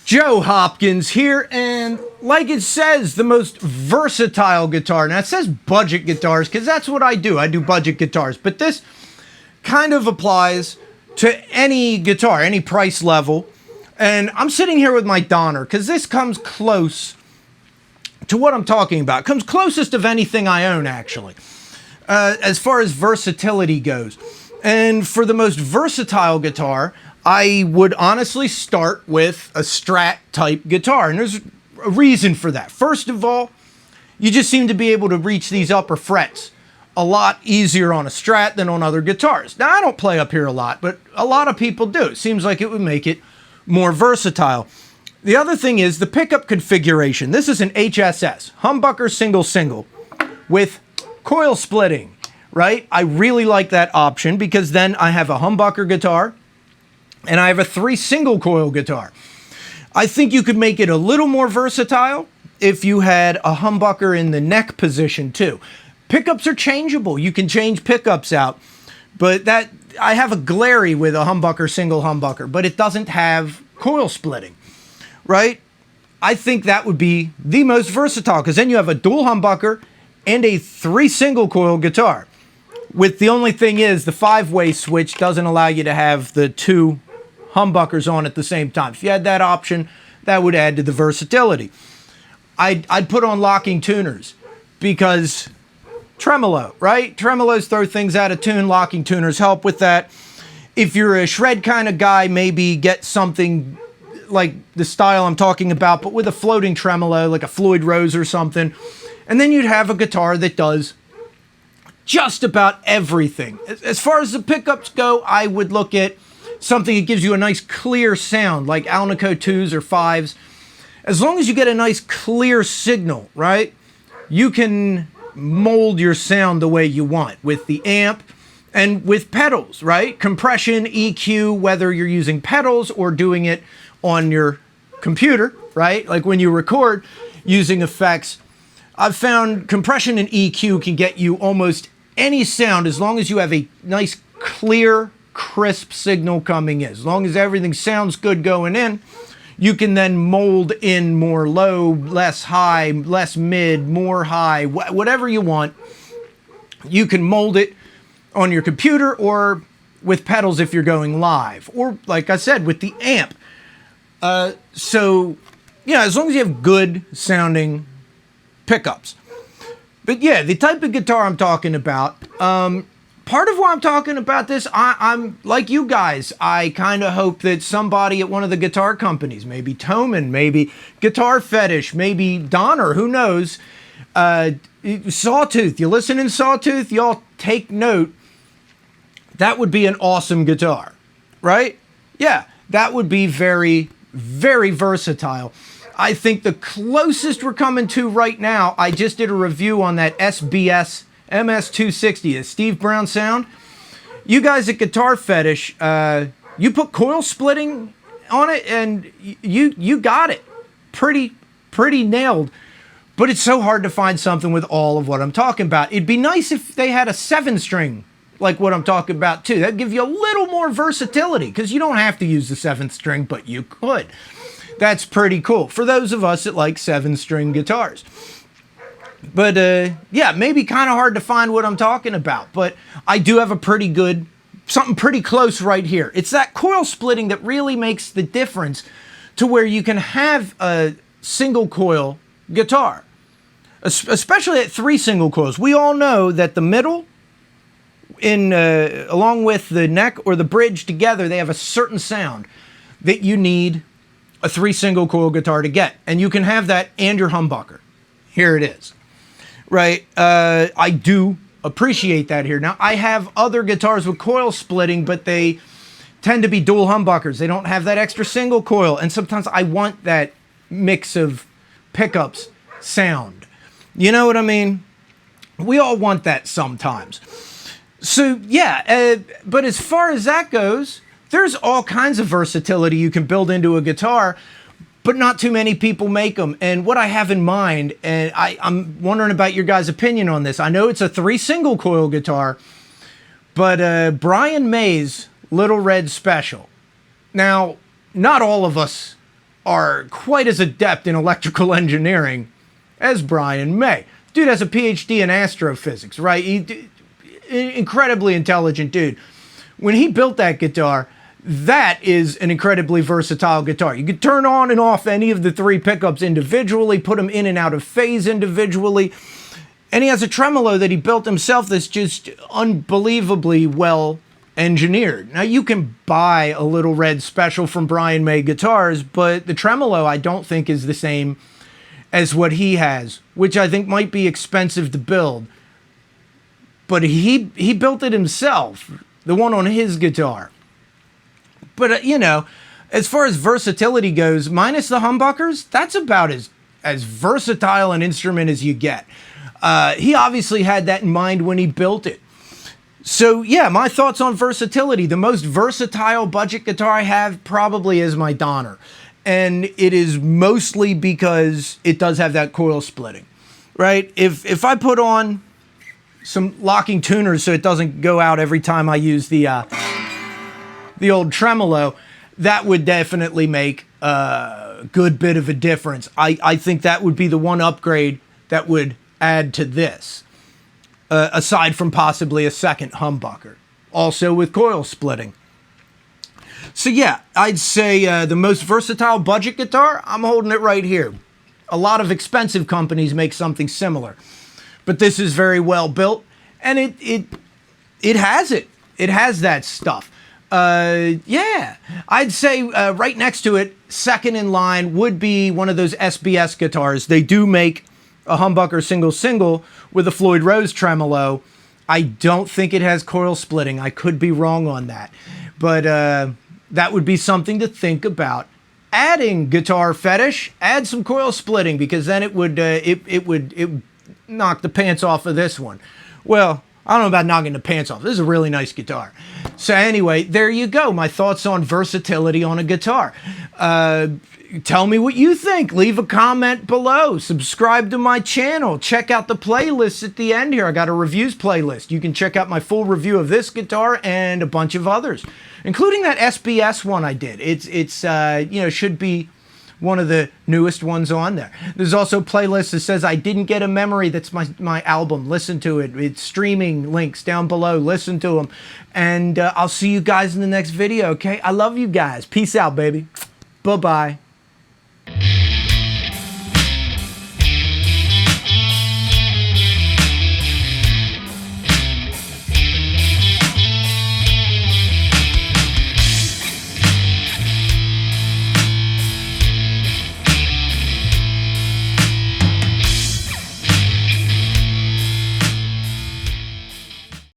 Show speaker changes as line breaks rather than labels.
Joe Hopkins here, and like it says, the most versatile guitar. Now it says budget guitars because that's what I do. I do budget guitars, but this kind of applies to any guitar, any price level. And I'm sitting here with my Donner because this comes close to what I'm talking about. It comes closest of anything I own, actually, as far as versatility goes. And for the most versatile guitar, I would honestly start with a Strat type guitar. And there's a reason for that. First of all, you just seem to be able to reach these upper frets a lot easier on a Strat than on other guitars. Now, I don't play up here a lot, but a lot of people do. It seems like it would make it more versatile. The other thing is the pickup configuration. This is an HSS, humbucker single, with coil splitting, right? I really like that option because then I have a humbucker guitar and I have a 3 single coil guitar. I think you could make it a little more versatile if you had a humbucker in the neck position too. Pickups are changeable. You can change pickups out, but that I have a Glary with a humbucker, single humbucker, but it doesn't have coil splitting, right? I think that would be the most versatile because then you have a dual humbucker and a 3 single coil guitar. With the only thing is the 5-way switch doesn't allow you to have the 2 humbuckers on at the same time. If you had that option, that would add to the versatility. I'd put on locking tuners because tremolo, right? Tremolos throw things out of tune. Locking tuners help with that. If you're a shred kind of guy, maybe get something like the style I'm talking about, but with a floating tremolo, like a Floyd Rose or something. And then you'd have a guitar that does just about everything. As far as the pickups go, I would look at something that gives you a nice clear sound, like Alnico 2s or 5s. As long as you get a nice clear signal, right? You can mold your sound the way you want with the amp and with pedals, right? Compression, EQ, whether you're using pedals or doing it on your computer, right? Like when you record using effects, I've found compression and EQ can get you almost any sound as long as you have a nice, clear, crisp signal coming in. As long as everything sounds good going in, you can then mold in more low, less high, less mid, more high, whatever you want. You can mold it on your computer or with pedals if you're going live, or like I said, with the amp. So, yeah, as long as you have good sounding pickups. But yeah, the type of guitar I'm talking about, part of why I'm talking about this, I'm like you guys, I kind of hope that somebody at one of the guitar companies, maybe Thomann, maybe Guitar Fetish, maybe Donner, who knows, Sawtooth, you listen in Sawtooth, y'all take note, that would be an awesome guitar, right? Yeah, that would be very, very versatile. I think the closest we're coming to right now, I just did a review on that SBS MS260, the Steve Brown sound. You guys at Guitar Fetish, you put coil splitting on it and you got it. Pretty nailed. But it's so hard to find something with all of what I'm talking about. It'd be nice if they had a 7-string like what I'm talking about too. That'd give you a little more versatility because you don't have to use the 7th string, but you could. That's pretty cool for those of us that like 7-string guitars. But yeah, maybe kind of hard to find what I'm talking about, but I do have a pretty good, something pretty close right here. It's that coil splitting that really makes the difference to where you can have a single coil guitar, especially at 3 single coils. We all know that the middle, along with the neck or the bridge together, they have a certain sound that you need a 3 single coil guitar to get. And you can have that and your humbucker. Here it is. Right, I do appreciate that here. Now, I have other guitars with coil splitting, but they tend to be dual humbuckers. They don't have that extra single coil, and sometimes I want that mix of pickups sound. You know what I mean? We all want that sometimes. So, yeah, but as far as that goes, there's all kinds of versatility you can build into a guitar, but not too many people make them. And what I have in mind, and I'm wondering about your guys' opinion on this. I know it's a 3 single coil guitar, but Brian May's Little Red Special. Now, not all of us are quite as adept in electrical engineering as Brian May. Dude has a PhD in astrophysics, right? Incredibly intelligent dude. When he built that guitar, that is an incredibly versatile guitar. You could turn on and off any of the 3 pickups individually, put them in and out of phase individually. And he has a tremolo that he built himself that's just unbelievably well engineered. Now, you can buy a Little Red Special from Brian May Guitars, but the tremolo I don't think is the same as what he has, which I think might be expensive to build. But he built it himself, the one on his guitar. But, you know, as far as versatility goes, minus the humbuckers, that's about as versatile an instrument as you get. He obviously had that in mind when he built it. So, yeah, my thoughts on versatility. The most versatile budget guitar I have probably is my Donner. And it is mostly because it does have that coil splitting, right? If I put on some locking tuners so it doesn't go out every time I use the old tremolo, that would definitely make a good bit of a difference. I think that would be the one upgrade that would add to this, aside from possibly a second humbucker, also with coil splitting. So yeah, I'd say the most versatile budget guitar, I'm holding it right here. A lot of expensive companies make something similar, but this is very well built, and it has it. It has that stuff. Yeah, I'd say right next to it, second in line, would be one of those SBS guitars. They do make a humbucker single with a Floyd Rose tremolo. I don't think it has coil splitting. I could be wrong on that, but that would be something to think about. Adding guitar fetish, add some coil splitting, because then it would knock the pants off of this one. Well, I don't know about knocking the pants off. This is a really nice guitar. So anyway, there you go. My thoughts on versatility on a guitar. Tell me what you think. Leave a comment below. Subscribe to my channel. Check out the playlists at the end here. I got a reviews playlist. You can check out my full review of this guitar and a bunch of others, including that SBS one I did. It's you know, should be one of the newest ones on there. There's also a playlist that says I Didn't Get a Memory. That's my album. Listen to it. It's streaming links down below. Listen to them. And I'll see you guys in the next video, okay? I love you guys. Peace out, baby. Bye-bye.